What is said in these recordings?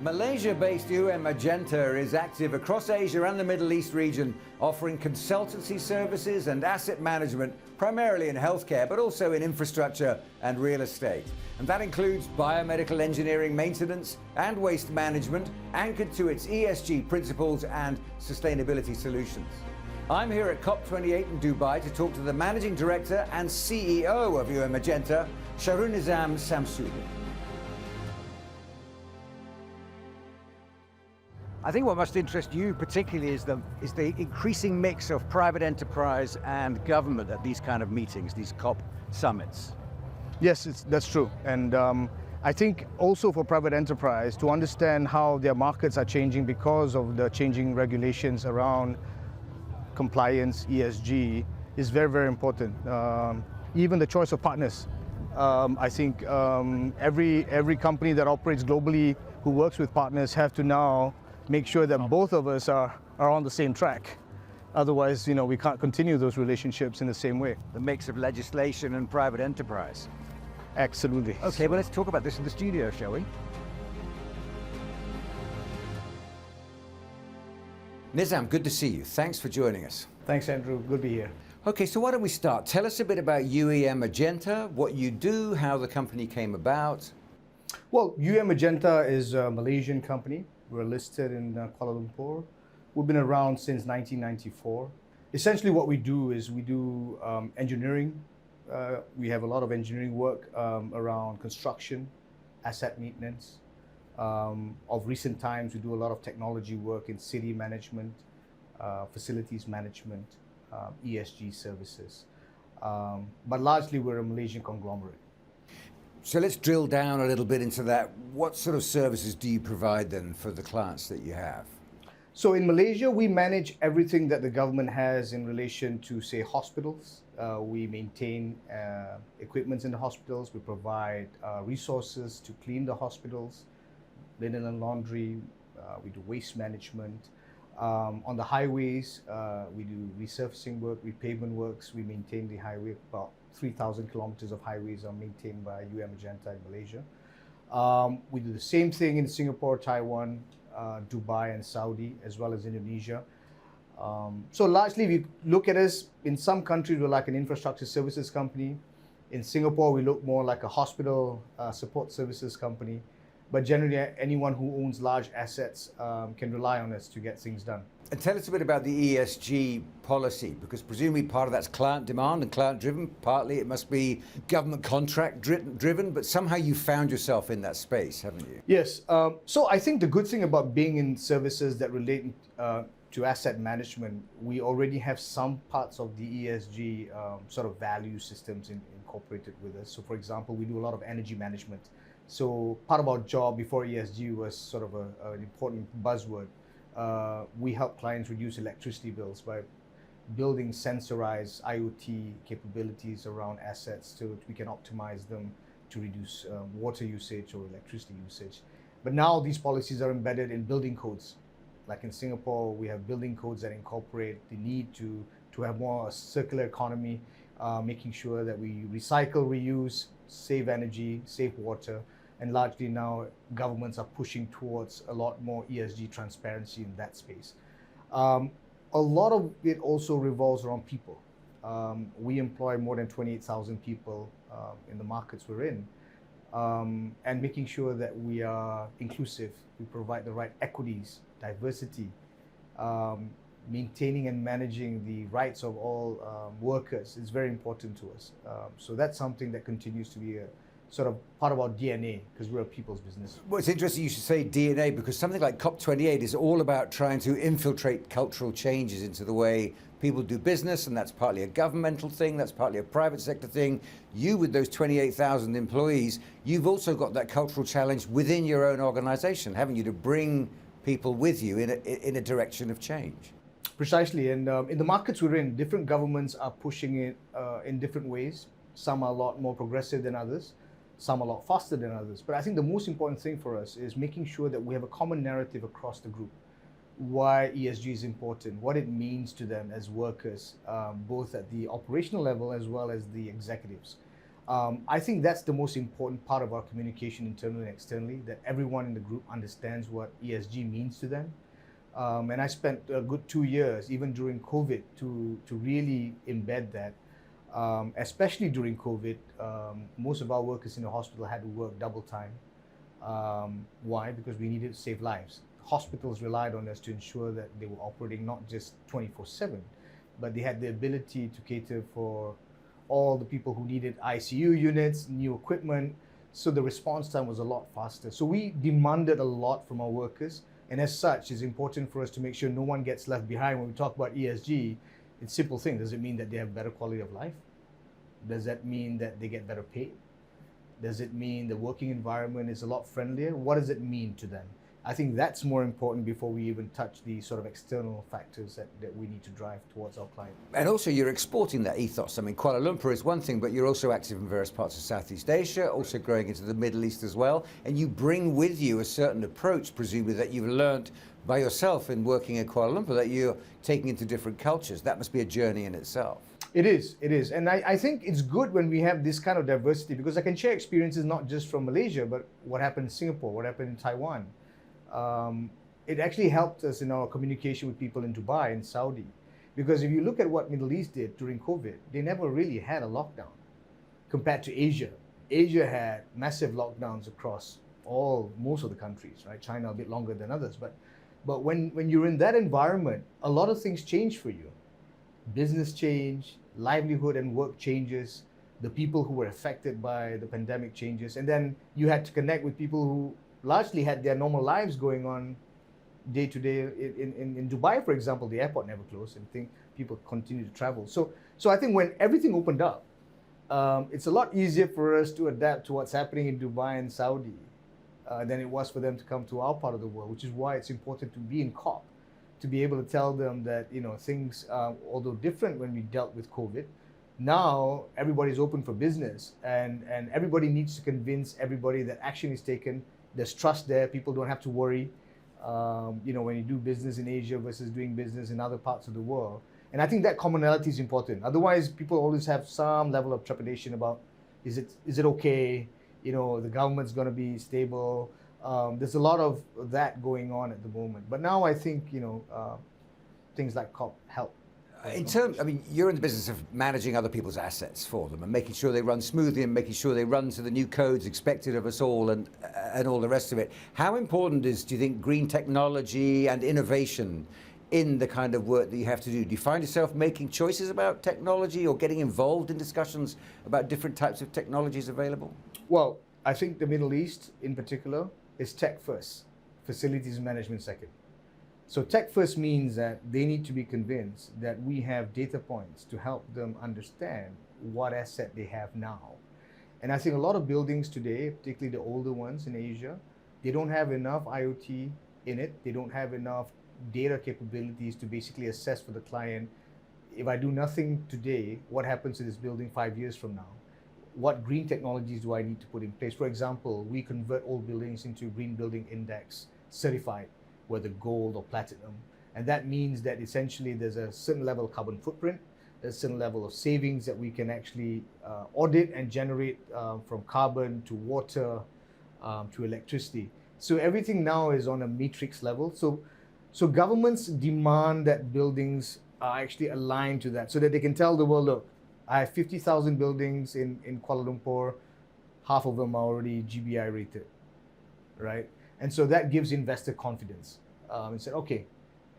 Malaysia-based UEM Edgenta is active across Asia and the Middle East region, offering consultancy services and asset management, primarily in healthcare, but also in infrastructure and real estate. And that includes biomedical engineering maintenance and waste management, anchored to its ESG principles and sustainability solutions. I'm here at COP28 in Dubai to talk to the Managing Director and CEO of UEM Edgenta, Shahrunizam Samsudi. I think what must interest you particularly is the increasing mix of private enterprise and government at these kind of meetings, these COP summits. Yes, that's true. And I think also for private enterprise to understand how their markets are changing because of the changing regulations around compliance, ESG, is very, very important. Even the choice of partners. I think every company that operates globally who works with partners have to now make sure that both of us are on the same track. Otherwise, we can't continue those relationships in the same way. The mix of legislation and private enterprise. Absolutely. Okay, well, let's talk about this in the studio, shall we? Nizam, good to see you. Thanks for joining us. Thanks, Andrew. Good to be here. Okay, so why don't we start? Tell us a bit about UEM Edgenta, what you do, how the company came about. Well, UEM Edgenta is a Malaysian company. We're listed in Kuala Lumpur. We've been around since 1994. Essentially what we do is we do engineering. We have a lot of engineering work around construction, asset maintenance. Of recent times, we do a lot of technology work in city management, facilities management, ESG services. But largely we're a Malaysian conglomerate. So let's drill down a little bit into that. What sort of services do you provide then for the clients that you have? So in Malaysia, we manage everything that the government has in relation to, say, hospitals. We maintain equipment in the hospitals. We provide resources to clean the hospitals, linen and laundry. We do waste management. On the highways, we do resurfacing work, repavement works. We maintain the highway. About 3,000 kilometers of highways are maintained by UEM Edgenta in Malaysia. We do the same thing in Singapore, Taiwan, Dubai and Saudi, as well as Indonesia. So largely, if you look at us, in some countries, we're like an infrastructure services company. In Singapore, we look more like a hospital support services company. But generally, anyone who owns large assets can rely on us to get things done. And tell us a bit about the ESG policy, because presumably part of that's client demand and client driven. Partly it must be government contract driven, but somehow you found yourself in that space, haven't you? Yes. So I think the good thing about being in services that relate to asset management, we already have some parts of the ESG sort of value systems incorporated with us. So for example, we do a lot of energy management. So part of our job before ESG was sort of an important buzzword. We help clients reduce electricity bills by building sensorized IoT capabilities around assets so that we can optimize them to reduce water usage or electricity usage. But now these policies are embedded in building codes. Like in Singapore, we have building codes that incorporate the need to have more circular economy, making sure that we recycle, reuse, save energy, save water. And largely now governments are pushing towards a lot more ESG transparency in that space. A lot of it also revolves around people. We employ more than 28,000 people in the markets we're in, and making sure that we are inclusive, we provide the right equities, diversity, maintaining and managing the rights of all workers is very important to us. So that's something that continues to be a sort of part of our DNA, because we're a people's business. Well, it's interesting you should say DNA, because something like COP28 is all about trying to infiltrate cultural changes into the way people do business, and that's partly a governmental thing, that's partly a private sector thing. You, with those 28,000 employees, you've also got that cultural challenge within your own organization, haven't you, to bring people with you in a direction of change? Precisely, and in the markets we're in, different governments are pushing it in different ways. Some are a lot more progressive than others. Some a lot faster than others. But I think the most important thing for us is making sure that we have a common narrative across the group. Why ESG is important, what it means to them as workers, both at the operational level as well as the executives. I think that's the most important part of our communication internally and externally, that everyone in the group understands what ESG means to them. And I spent a good 2 years, even during COVID, to really embed that. Especially during COVID, most of our workers in the hospital had to work double time. Why? Because we needed to save lives. Hospitals relied on us to ensure that they were operating not just 24/7, but they had the ability to cater for all the people who needed ICU units, new equipment. So the response time was a lot faster. So we demanded a lot from our workers. And as such, it's important for us to make sure no one gets left behind. When we talk about ESG, it's a simple thing. Does it mean that they have better quality of life? Does that mean that they get better pay? Does it mean the working environment is a lot friendlier? What does it mean to them? I think that's more important before we even touch the sort of external factors that we need to drive towards our client. And also you're exporting that ethos. I mean, Kuala Lumpur is one thing, but you're also active in various parts of Southeast Asia, also growing into the Middle East as well. And you bring with you a certain approach, presumably, that you've learned by yourself in working in Kuala Lumpur, that you're taking into different cultures. That must be a journey in itself. It is. And I think it's good when we have this kind of diversity, because I can share experiences not just from Malaysia, but what happened in Singapore, what happened in Taiwan. It actually helped us in our communication with people in Dubai and Saudi. Because if you look at what Middle East did during COVID, they never really had a lockdown compared to Asia. Asia had massive lockdowns across most of the countries, right? China a bit longer than others. But when you're in that environment, a lot of things change for you. Business change, livelihood and work changes, the people who were affected by the pandemic changes, and then you had to connect with people who largely had their normal lives going on day to day. In Dubai, for example, the airport never closed, and people continue to travel. So I think when everything opened up, it's a lot easier for us to adapt to what's happening in Dubai and Saudi than it was for them to come to our part of the world, which is why it's important to be in COP, to be able to tell them that, things, although different when we dealt with COVID, now everybody's open for business, and everybody needs to convince everybody that action is taken. There's trust there. People don't have to worry, when you do business in Asia versus doing business in other parts of the world. And I think that commonality is important. Otherwise, people always have some level of trepidation about, is it okay? The government's going to be stable. There's a lot of that going on at the moment. But now I think, things like COP help. You're in the business of managing other people's assets for them and making sure they run smoothly and making sure they run to the new codes expected of us all and all the rest of it. How important do you think, green technology and innovation in the kind of work that you have to do? Do you find yourself making choices about technology or getting involved in discussions about different types of technologies available? Well, I think the Middle East in particular is tech first, facilities management second. So tech first means that they need to be convinced that we have data points to help them understand what asset they have now. And I think a lot of buildings today, particularly the older ones in Asia, they don't have enough IoT in it. They don't have enough data capabilities to basically assess for the client, if I do nothing today, what happens to this building 5 years from now? What green technologies do I need to put in place? For example, we convert old buildings into Green Building Index certified, whether gold or platinum. And that means that essentially there's a certain level of carbon footprint, there's a certain level of savings that we can actually audit and generate from carbon to water to electricity. So everything now is on a matrix level. So governments demand that buildings are actually aligned to that so that they can tell the world, look, I have 50,000 buildings in Kuala Lumpur, half of them are already GBI rated, right? And so that gives investor confidence. And said, okay,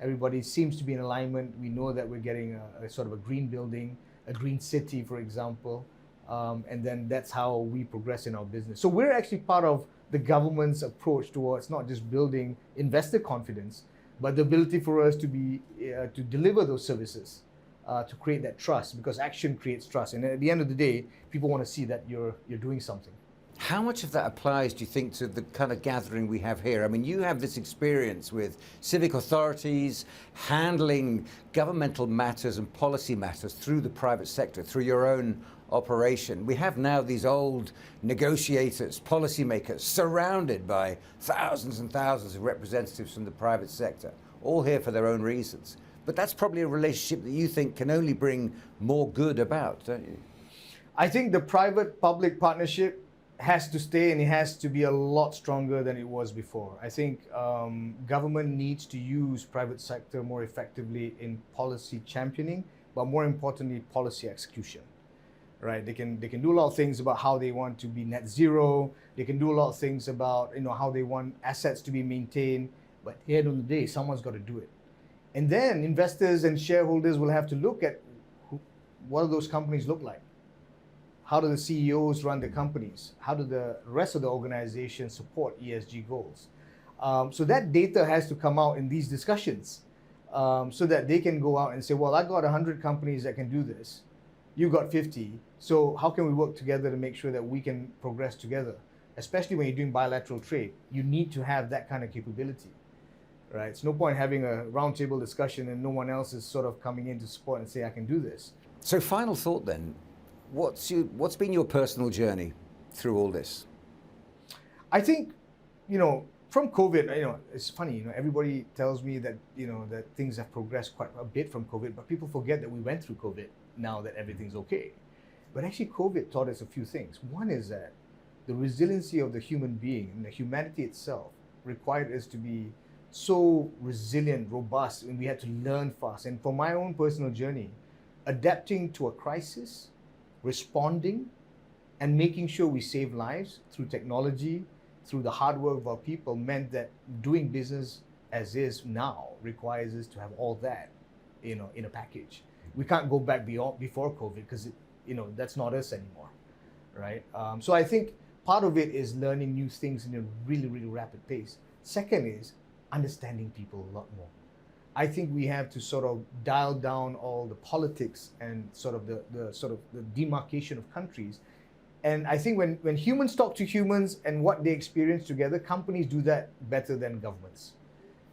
everybody seems to be in alignment. We know that we're getting a sort of a green building, a green city, for example. And then that's how we progress in our business. So we're actually part of the government's approach towards not just building investor confidence, but the ability for us to be to deliver those services, to create that trust, because action creates trust. And at the end of the day, people want to see that you're doing something. How much of that applies, do you think, to the kind of gathering we have here? I mean, you have this experience with civic authorities handling governmental matters and policy matters through the private sector, through your own operation. We have now these old negotiators, policymakers, surrounded by thousands and thousands of representatives from the private sector, all here for their own reasons. But that's probably a relationship that you think can only bring more good about, don't you? I think the private-public partnership has to stay, and it has to be a lot stronger than it was before. I think government needs to use private sector more effectively in policy championing, but more importantly, policy execution. Right? They can do a lot of things about how they want to be net zero. They can do a lot of things about how they want assets to be maintained. But at the end of the day, someone's got to do it. And then investors and shareholders will have to look at what do those companies look like? How do the CEOs run the companies? How do the rest of the organization support ESG goals? So that data has to come out in these discussions so that they can go out and say, well, I got 100 companies that can do this. You got 50. So how can we work together to make sure that we can progress together? Especially when you're doing bilateral trade, you need to have that kind of capability, right? It's no point having a roundtable discussion and no one else is sort of coming in to support and say, I can do this. So final thought then, what's been your personal journey through all this? I think, from COVID, it's funny, everybody tells me that, that things have progressed quite a bit from COVID, but people forget that we went through COVID now that everything's okay. But actually COVID taught us a few things. One is that the resiliency of the human being and the humanity itself required us to be so resilient, robust, and we had to learn fast. And for my own personal journey, adapting to a crisis, responding, and making sure we save lives through technology, through the hard work of our people, meant that doing business as is now requires us to have all that, in a package. We can't go back before COVID because that's not us anymore, right? So I think part of it is learning new things in a really, really rapid pace. Second is understanding people a lot more. I think we have to sort of dial down all the politics and sort of the demarcation of countries. And I think when humans talk to humans and what they experience together, companies do that better than governments.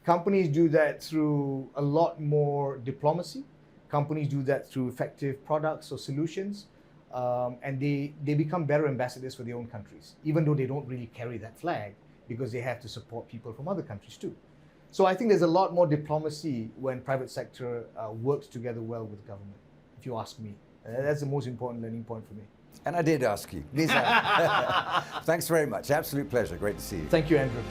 Companies do that through a lot more diplomacy. Companies do that through effective products or solutions, and they become better ambassadors for their own countries, even though they don't really carry that flag because they have to support people from other countries too. So I think there's a lot more diplomacy when private sector works together well with government, if you ask me. That's the most important learning point for me. And I did ask you. Thanks very much. Absolute pleasure. Great to see you. Thank you, Andrew.